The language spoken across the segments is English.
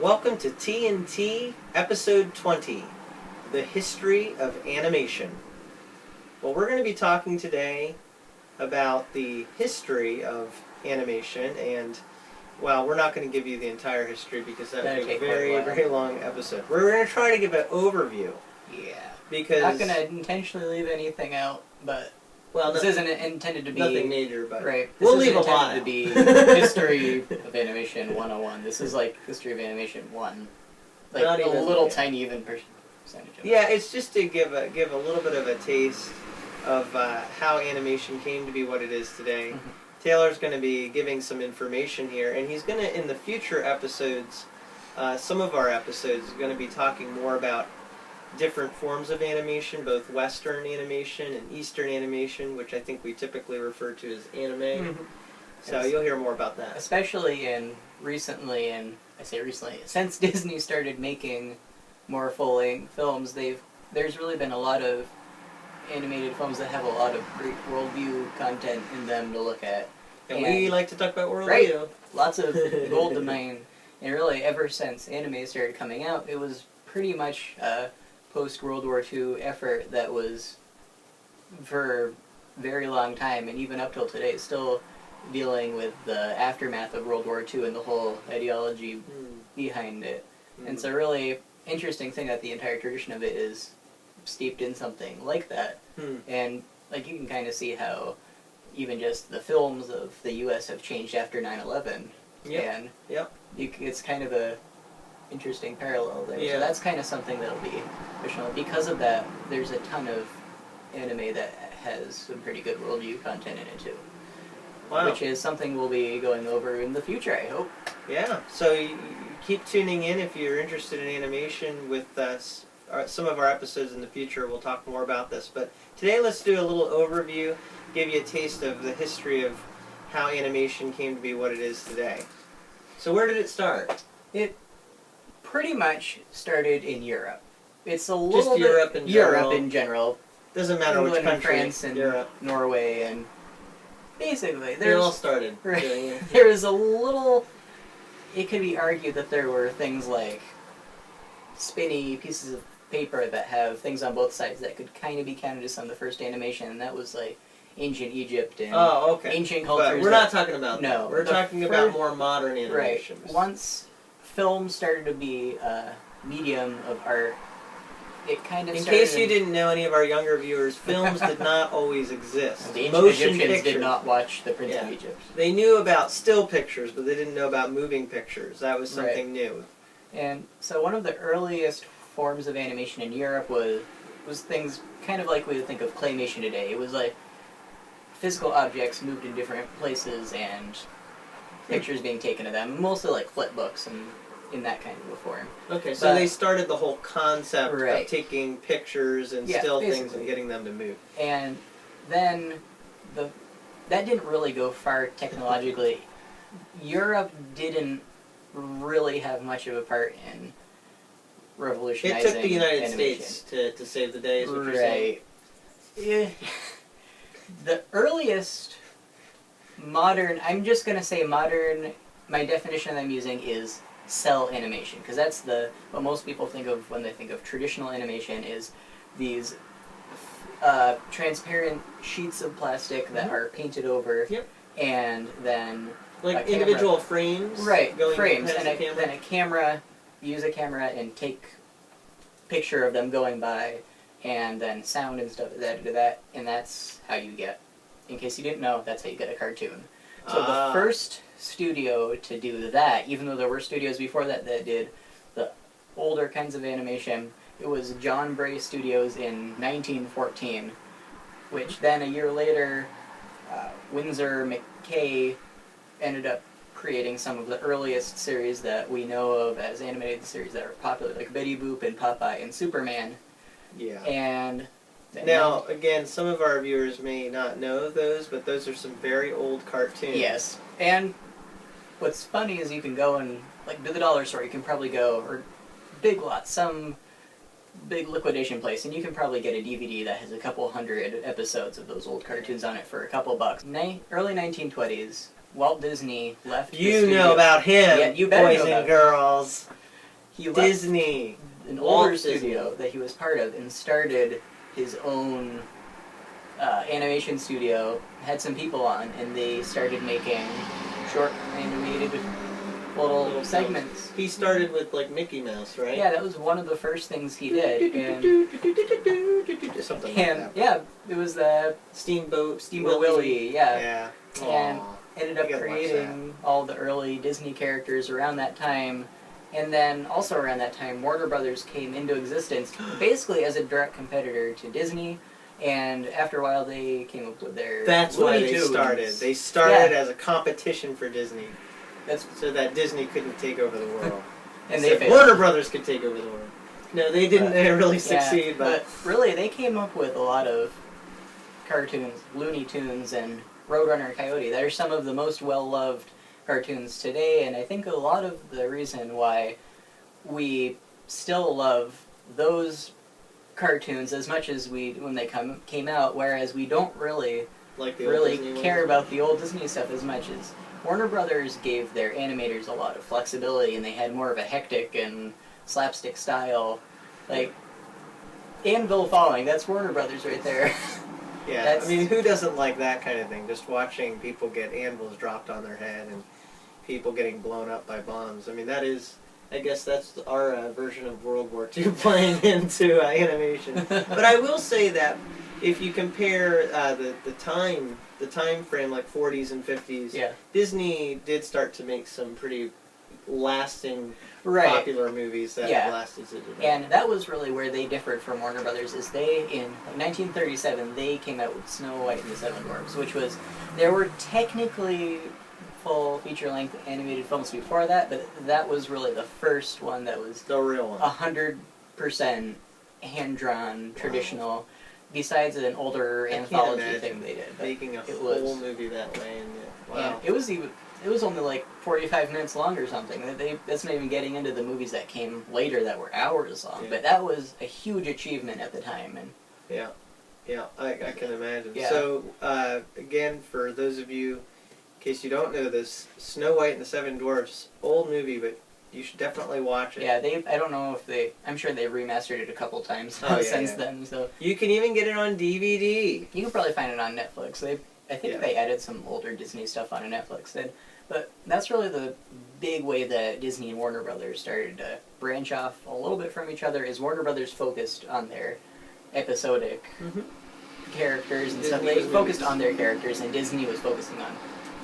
Welcome to TNT Episode 20, The History of Animation. Well, we're going to be talking today about the history of animation, and, well, we're not going to give you the entire history because that would be a very long episode. We're going to try to give an overview. Yeah. Because... Not going to intentionally leave anything out, but... Well, this isn't intended to be... Nothing major, but... Right. We'll leave a lot to be History of Animation 101. This is like History of Animation 1. Like Not a even, little tiny even percentage of it. Yeah, it's just to give a little bit of a taste of how animation came to be what it is today. Mm-hmm. Taylor's going to be giving some information here, and he's going to, in the future episodes, some of our episodes, is going to be talking more about different forms of animation, both Western animation and Eastern animation, which I think we typically refer to as anime. Mm-hmm. So you'll hear more about that. Especially since Disney started making more full-length films, there's really been a lot of animated films that have a lot of great worldview content in them to look at. And we like to talk about worldview. Right. Lots of gold to mine. And really, ever since anime started coming out, it was pretty much a post-World War II effort that was, for a very long time, and even up till today, still dealing with the aftermath of World War II and the whole ideology behind it. And it's a really interesting thing that the entire tradition of it is steeped in something like that. And like you can kind of see how even just the films of the U.S. have changed after 9/11. And it's kind of a interesting parallel there. Yeah. So that's kind of something that'll be additional. Because of that, there's a ton of anime that has some pretty good worldview content in it too. Wow. Which is something we'll be going over in the future, I hope. Yeah, so you keep tuning in if you're interested in animation with us. Some of our episodes in the future we'll talk more about this, but today let's do a little overview, give you a taste of the history of how animation came to be what it is today. So where did it start? It pretty much started in Europe. It's a little Just Europe in general. Europe in general. Doesn't matter England which country. And France and Europe. Norway and basically they all started right, doing it. There was a little. It could be argued that there were things like spinny pieces of paper that have things on both sides that could kind of be counted as some of the first animation, and that was like ancient Egypt and ancient cultures. But we're not talking about that. No, we're talking about more modern animations. Right. Once film started to be a medium of art, it kind of In case you didn't know, any of our younger viewers, films did not always exist. The ancient Egyptians did not watch The Prince of Egypt. They knew about still pictures, but they didn't know about moving pictures. That was something new. And so one of the earliest forms of animation in Europe was things kind of like we would think of claymation today. It was like physical objects moved in different places and pictures being taken of them, mostly like flip books and in that kind of a form. Okay, so they started the whole concept of taking pictures and still things and getting them to move. And then that didn't really go far technologically. Europe didn't really have much of a part in revolutionizing. It took the United animation. States to save the day, is what you're saying. Yeah. The earliest modern, I'm just going to say modern, my definition that I'm using is cell animation, because that's what most people think of when they think of traditional animation is these transparent sheets of plastic that are painted over and then like individual frames? Right, going frames, and then use a camera and take picture of them going by, and then sound and stuff added to that, and that's how you get, in case you didn't know, that's how you get a cartoon. So the first studio to do that, even though there were studios before that did the older kinds of animation, it was John Bray Studios in 1914, which then a year later, Winsor McCay ended up creating some of the earliest series that we know of as animated series that are popular, like Betty Boop and Popeye and Superman. Yeah. And now, again, some of our viewers may not know those, but those are some very old cartoons. Yes. And what's funny is you can go and, like, to the dollar store, you can probably go, or Big Lots, some big liquidation place, and you can probably get a DVD that has a couple hundred episodes of those old cartoons on it for a couple bucks. Early 1920s, Walt Disney left the studio. You know about him, yeah, you better boys know and about girls. he left Disney. an Walt older Disney. studio that he was part of and started his own animation studio, had some people on, and they started making short animated little segments. He started with like Mickey Mouse, right? Yeah, that was one of the first things he did. And, Something like that. yeah, it was the Steamboat Willie, yeah. Yeah. And Aw. ended up You gotta watch creating all the early Disney characters around that time. And then also around that time, Warner Brothers came into existence basically as a direct competitor to Disney. And after a while, they came up with their That's why Looney they Tunes. started. They started Yeah. as a competition for Disney, That's so that Disney couldn't take over the world. and So they failed. Warner Brothers could take over the world. No, they didn't But- really Yeah, succeed, but really, they came up with a lot of cartoons, Looney Tunes and Roadrunner and Coyote. They're some of the most well-loved cartoons today, and I think a lot of the reason why we still love those cartoons as much as we when they came out, whereas we don't really like the old Disney care ones. about the old Disney stuff as much as Warner Brothers gave their animators a lot of flexibility, and they had more of a hectic and slapstick style, like Anvil Falling. That's Warner Brothers right there. Yeah, That's- I mean, who doesn't like that kind of thing? Just watching people get anvils dropped on their head and people getting blown up by bombs. I mean, that is, I guess that's our version of World War II playing into animation. But I will say that if you compare the time frame, like 40s and 50s, Yeah. Disney did start to make some pretty lasting, Right. popular movies that Yeah. have lasted to today. And that was really where they differed from Warner Brothers. Is they in 1937 they came out with Snow White and the Seven Dwarfs, which was there were technically full feature-length animated films before that, but that was really the first one that was The real one. 100% hand-drawn, traditional. Besides an older I can't anthology imagine thing they did, but making a it whole was- movie that way. And wow. and it was only like 45 minutes long or something. That's not even getting into the movies that came later that were hours long. Yeah. But that was a huge achievement at the time. And Yeah, I can imagine. Yeah. So, again, for those of you, in case you don't know this, Snow White and the Seven Dwarfs, old movie, but you should definitely watch it. yeah, I don't know if I'm sure they remastered it a couple times Oh, yeah, since yeah. then. So You can even get it on DVD. you can probably find it on Netflix. I think Yeah. they added some older Disney stuff onto Netflix then. But that's really the big way that Disney and Warner Brothers started to branch off a little bit from each other. Is Warner Brothers focused on their episodic Mhm. characters and stuff. Disney They was focused movies. on their characters, and Disney was focusing on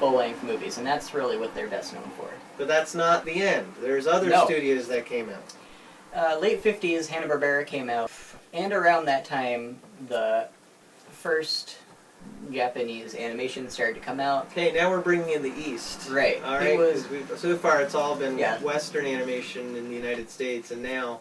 full-length movies, and that's really what they're best known for. But that's not the end. There's other No. studios that came out. Late 50s, HannaBarbera came out, and around that time, the first Japanese animation started to come out. Okay, now we're bringing in the East. Right. All It right. was- 'Cause so far, it's all been Yeah. Western animation in the United States, and now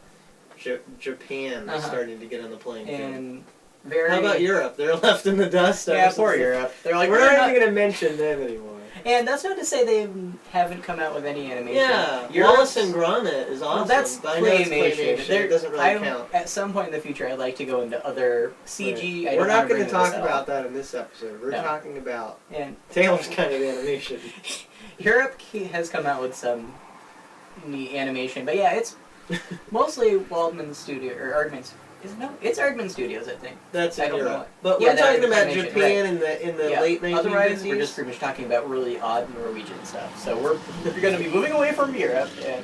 Japan is Uh-huh. starting to get on the playing field. And very... How about Europe? They're left in the dust. Yeah, ever poor since- Europe. They're like, we're we're not not... even going to mention them anymore. And that's not to say they haven't come out with any animation. Yeah, Europe's- Wallace and Gromit is awesome. Well, that's but I know it's claymation. It doesn't really I, count. At some point in the future, I'd like to go into other CG. Right. I We're not going to talk about that in this episode. We're No. talking about And Taylor's kind of animation. Europe has come out with some neat animation, but yeah, it's mostly Waldman Studio or Aardman. It's Aardman Studios, I think. That's I in don't know. Europe. But Yeah, we're talking that about animation, Japan in the Yeah. late 1950s. Otherwise, we're just pretty much talking about really odd Norwegian stuff. So we're going to be moving away from Europe and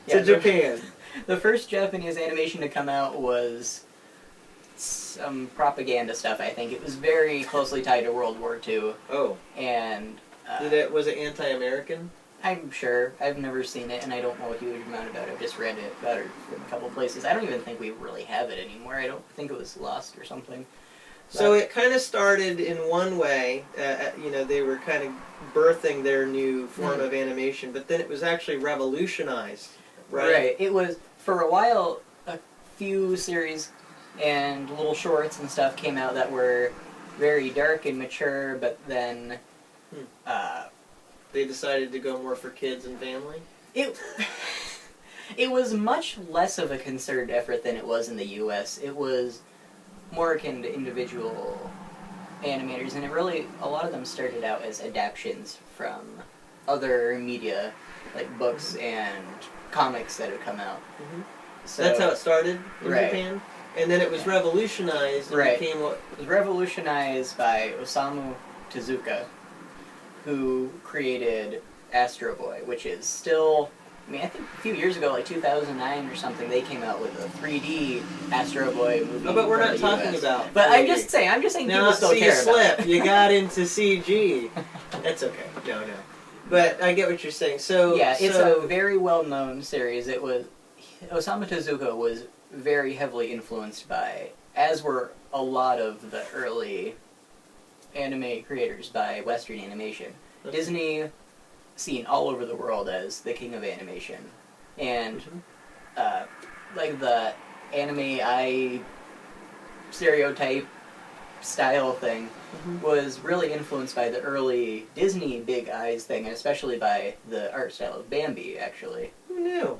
to Japan. The first Japanese animation to come out was some propaganda stuff. I think it was very closely tied to World War II, Oh, and was it anti-American? I'm sure. I've never seen it, and I don't know a huge amount about it. I've just read it about it in a couple places. I don't even think we really have it anymore. I don't think it was lost or something. So it kind of started in one way. They were kind of birthing their new form of animation, but then it was actually revolutionized, right? It was, for a while, a few series and little shorts and stuff came out that were very dark and mature, but then They decided to go more for kids and family. it was much less of a concerted effort than it was in the U.S. It was more akin to individual animators, and a lot of them started out as adaptions from other media. like books and comics that had come out. Mm-hmm. So That's how it started in right. Japan, and then it was revolutionized and Right. became what? It was revolutionized by Osamu Tezuka, who created Astro Boy, which is still, I mean, I think a few years ago, like 2009 or something, they came out with a 3D Astro Boy movie. Oh, but we're from not the talking US. about. But 3D. I'm just saying Now, people still see, care you about slip. it. You got into CG. That's okay. No. But I get what you're saying. So yeah, it's a very well-known series. It was Osamu Tezuka was very heavily influenced by, as were a lot of the early anime creators, by Western animation. Disney, seen all over the world as the king of animation, and like the anime eye stereotype style thing was really influenced by the early Disney big eyes thing, and especially by the art style of Bambi, actually. Who knew?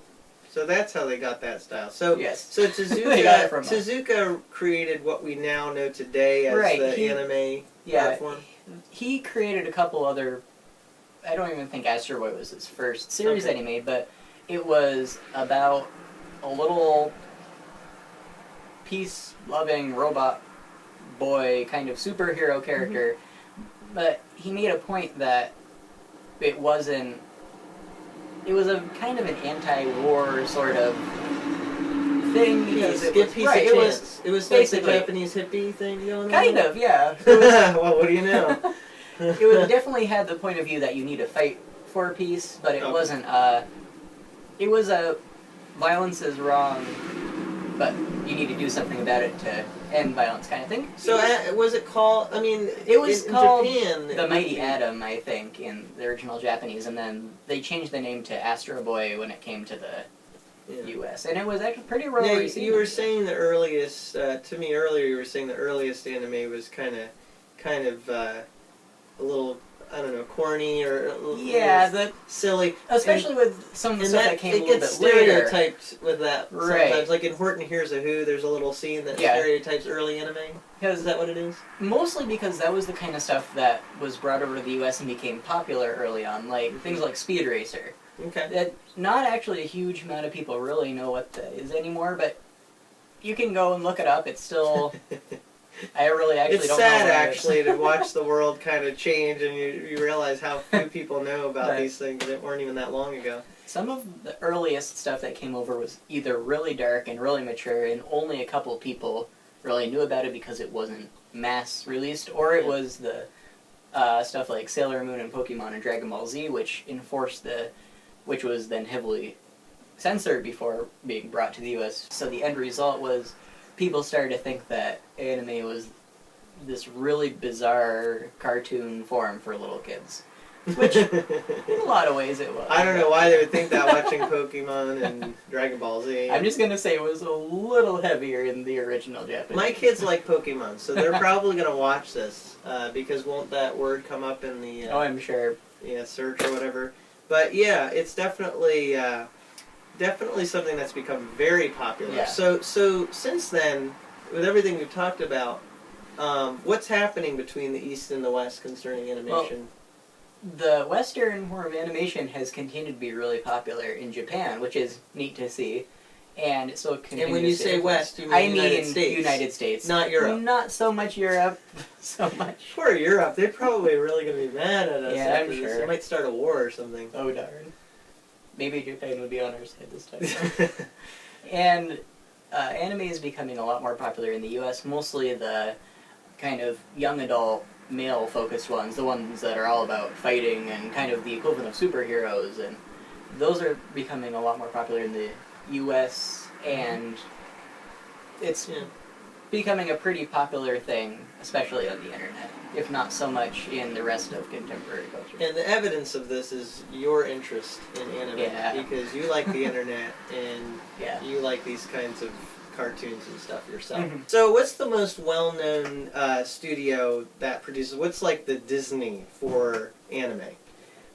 So that's how they got that style. So Yes. So They got it from us. Tezuka created what we now know today as Right, the anime art form. He created a couple other. I don't even think Astro Boy was his first series that he made, but it was about a little peace-loving robot boy kind of superhero character, but he made a point that it wasn't. It was a kind of an anti-war sort of thing because it was like the basically Japanese hippie thing going on. kind of, yeah. Well, what do you know? It definitely had the point of view that you need to fight for peace, but it wasn't. It was a violence is wrong, but you need to do something about it to end violence kind of thing. So was it called? I mean, it was called Japan, The Mighty Atom, I think, in the original Japanese, and then they changed the name to Astro Boy when it came to the U.S. And it was actually pretty well received. You were saying the earliest to me earlier. You were saying the earliest anime was kind of a little, I don't know, corny or a little silly, especially with some of the stuff that came a little bit later. It gets stereotyped with that right. sometimes. Like in Horton Hears a Who, there's a little scene that stereotypes early anime. Is that what it is? Mostly because that was the kind of stuff that was brought over to the U.S. and became popular early on, like things like Speed Racer. Okay. That not actually a huge amount of people really know what that is anymore, but you can go and look it up. It's still... I really actually it's don't sad, know. It's sad, actually, to watch the world kind of change and you realize how few people know about these things that weren't even that long ago. Some of the earliest stuff that came over was either really dark and really mature, and only a couple people really knew about it because it wasn't mass released, or it was the stuff like Sailor Moon and Pokemon and Dragon Ball Z, which was then heavily censored before being brought to the U.S. So the end result was people started to think that anime was this really bizarre cartoon form for little kids. Which, in a lot of ways, it was. I don't know why they would think that watching Pokemon and Dragon Ball Z. I'm just going to say it was a little heavier in the original Japanese. My kids like Pokemon, so they're probably going to watch this, because won't that word come up in the... oh, I'm sure. Yeah, search or whatever. But yeah, it's definitely something that's become very popular. Yeah. So since then, with everything we've talked about, what's happening between the East and the West concerning animation? Well, the Western form of animation has continued to be really popular in Japan, which is neat to see. And it still continues. And when you say West, you mean United States. United States. Not Europe. Not so much Europe. So much. Poor Europe. They're probably really going to be mad at us. Yeah, I'm this. sure. They might start a war or something. Oh, darn. Maybe Japan would be on our side this time. And anime is becoming a lot more popular in the U.S., mostly the kind of young adult, male-focused ones, the ones that are all about fighting and kind of the equivalent of superheroes, and those are becoming a lot more popular in the U.S., and it's becoming a pretty popular thing, especially on the internet, if not so much in the rest of contemporary culture. And the evidence of this is your interest in anime, because you like the internet and you like these kinds of cartoons and stuff yourself. Mm-hmm. So what's the most well-known studio that produces, what's like the Disney for anime?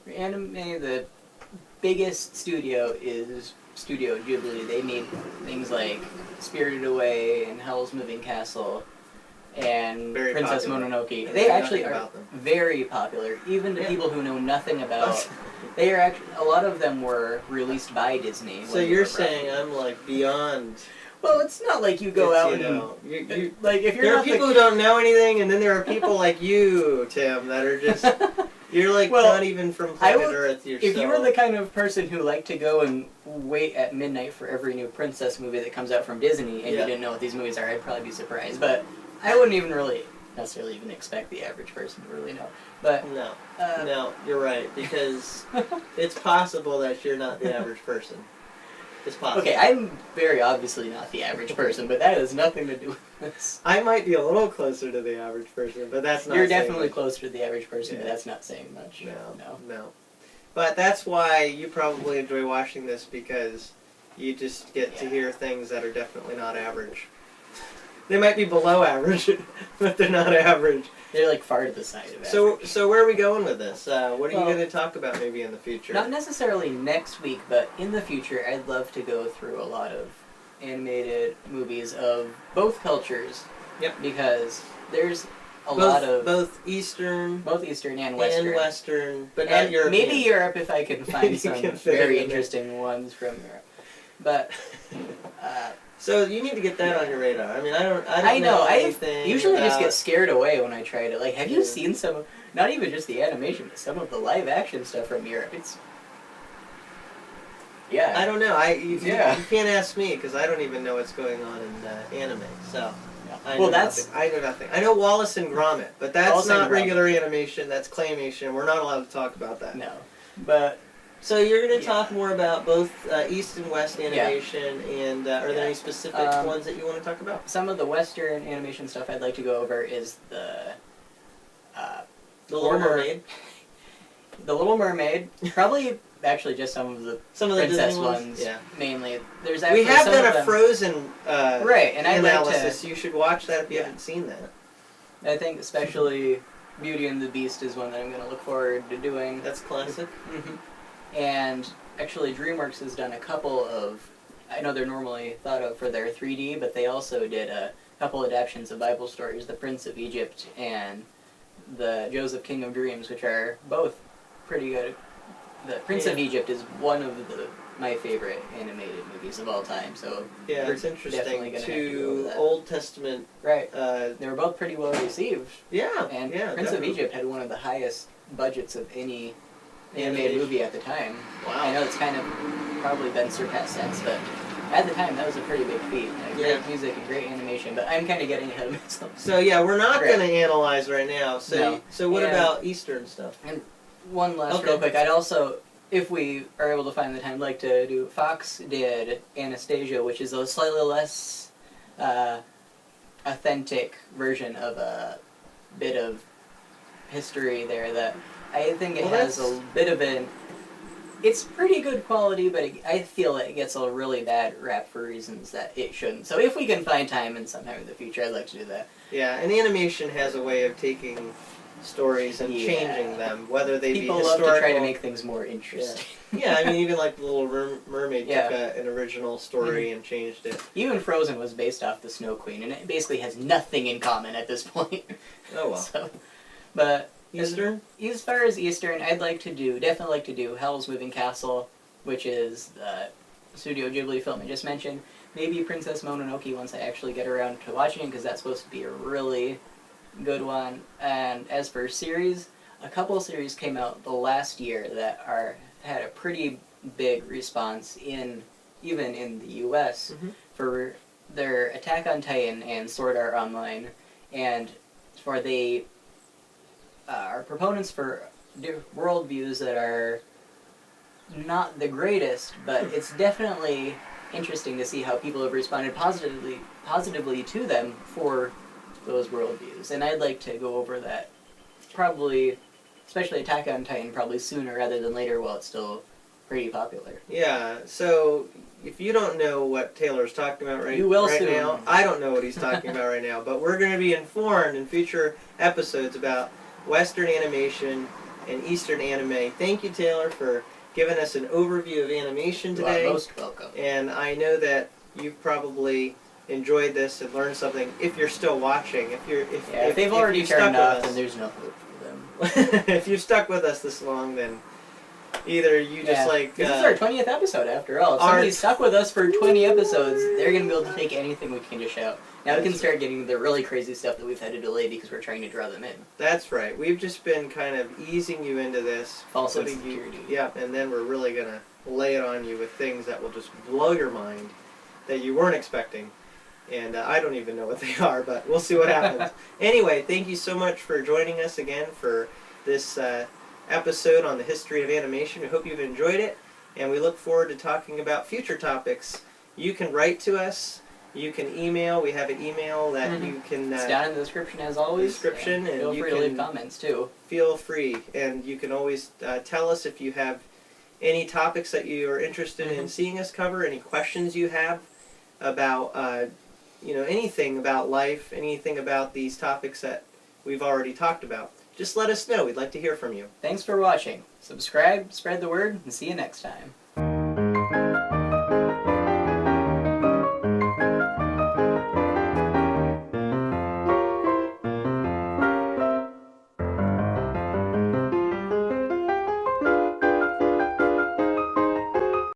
For anime, the biggest studio is Studio Jubilee. They made things like Spirited Away and Howl's Moving Castle. and Very Princess popular. Mononoke. I They know actually nothing are about them. very popular, even to Yeah. people who know nothing about. They are actually, a lot of them were released by Disney. So when they you're were saying profitable. I'm like beyond. Well, it's not like you go It's, out you and know, you, like if you're there are not people the, who don't know anything, and then there are people like you, Tim, that are just. You're like Well, not even from I planet would- Earth yourself. If you were the kind of person who liked to go and wait at midnight for every new princess movie that comes out from Disney, and Yeah. you didn't know what these movies are, I'd probably be surprised. But I wouldn't even really necessarily even expect the average person to really know. But No, uh, no, you're right, because it's possible that you're not the average person. It's possible. okay, I'm very obviously not the average person, but that has nothing to do with this. I might be a little closer to the average person, but that's not You're saying definitely much. closer to the average person, but Yeah. that's not saying much. No. But that's why you probably enjoy watching this, because you just get to Yeah. hear things that are definitely not average. They might be below average, but they're not average. They're like far to the side of average. So where are we going with this? What are you Well, going to talk about maybe in the future? Not necessarily next week, but in the future, I'd love to go through a lot of animated movies of both cultures. Yep. Because there's a lot of both Eastern both Eastern and Western. and Western, but And not European. maybe Europe if I can You find some can fit it very in there. interesting ones from Europe. But So you need to get that on your radar. I mean, I don't I know I anything usually just about- get scared away when I try to like. Have you Yeah. seen some? Not even just the animation, but some of the live action stuff from Europe. It's yeah. I don't know. You Yeah. can't ask me because I don't even know what's going on in anime. So I Well, know that's nothing. I know nothing. I know Wallace and Gromit, but that's Wallace and not Gromit. regular animation. That's claymation. We're not allowed to talk about that. no, but So you're going to Yeah. talk more about both East and West animation, and are there Yeah. any specific ones that you want to talk about? some of the Western animation stuff I'd like to go over is the The Little Mermaid. The Little Mermaid. Probably actually just some of the Some of the princess Disney ones. Yeah. Mainly. There's actually We have some done of a them, Frozen right, and I'd like analysis. to. You should watch that if you Yeah. haven't seen that. I think especially Beauty and the Beast is one that I'm going to look forward to doing. That's classic. hmm And actually, DreamWorks has done a couple of. I know they're normally thought of for their 3D, but they also did a couple adaptations of Bible stories, The Prince of Egypt and the Joseph King of Dreams, which are both pretty good. The Prince of Egypt is one of my favorite animated movies of all time. So Yeah, we're it's definitely interesting. gonna have to go over Two that. Old Testament. right, they were both pretty well received. Yeah. And yeah, Prince definitely. of Egypt had one of the highest budgets of any animated Animation. movie at the time. Wow. I know it's kind of probably been surpassed since, but at the time that was a pretty big feat. Yeah. Great music and great animation, but I'm kind of getting ahead of myself. So yeah, we're not Right. going to analyze right now. So No. so what And- about Eastern stuff? One last Okay. real quick, I'd also, if we are able to find the time, like to do, Fox did Anastasia, which is a slightly less authentic version of a bit of history there that I think it Well, has that's- a bit of an. It's pretty good quality, but I feel it gets a really bad rap for reasons that it shouldn't. So if we can find time and sometime in the future, I'd like to do that. Yeah, and animation has a way of taking stories and Yeah. changing them, whether they People be love historical. to try to make things more interesting. Yeah, I mean, even like the Little Mermaid Yeah. took an original story and changed it. Even Frozen was based off the Snow Queen, and it basically has nothing in common at this point. Oh well. So, but Eastern? as far as Eastern, I'd definitely like to do Howl's Moving Castle, which is the Studio Ghibli film I just mentioned. Maybe Princess Mononoke once I actually get around to watching it, because that's supposed to be a really good one. And as for series, a couple of series came out the last year that had a pretty big response even in the U.S. Mhm. for their Attack on Titan and Sword Art Online, and for they are proponents for worldviews that are not the greatest, but it's definitely interesting to see how people have responded positively to them for those worldviews. And I'd like to go over that probably, especially Attack on Titan, probably sooner rather than later while it's still pretty popular. Yeah, so if you don't know what Taylor's talking about You will right soon. now, I don't know what he's talking about right now, but we're going to be informed in future episodes about Western animation and Eastern anime. Thank you, Taylor, for giving us an overview of animation You are today. most welcome. And I know that you've probably enjoyed this and learned something. If you're still watching, if they've already you've stuck turned with off, us- then there's no hope for them. if you've stuck with us this long, then either you just like this is our 20th episode after all. If our- somebody's stuck with us for 20 episodes, they're gonna be able to take anything we can dish out. Now we can start getting the really crazy stuff that we've had to delay because we're trying to draw them in. That's right. We've just been kind of easing you into this, False putting insecurity. Yeah, and then we're really gonna lay it on you with things that will just blow your mind that you weren't expecting. And I don't even know what they are, but we'll see what happens. Anyway, thank you so much for joining us again for this episode on the history of animation. We hope you've enjoyed it, and we look forward to talking about future topics. You can write to us. You can email. We have an email that you can... It's down in the description as always. Description, and feel you free to leave can- comments too. Feel free, and you can always tell us if you have any topics that you are interested in seeing us cover, any questions you have about anything about life, anything about these topics that we've already talked about. Just let us know. We'd like to hear from you. Thanks for watching. Subscribe, spread the word, and see you next time.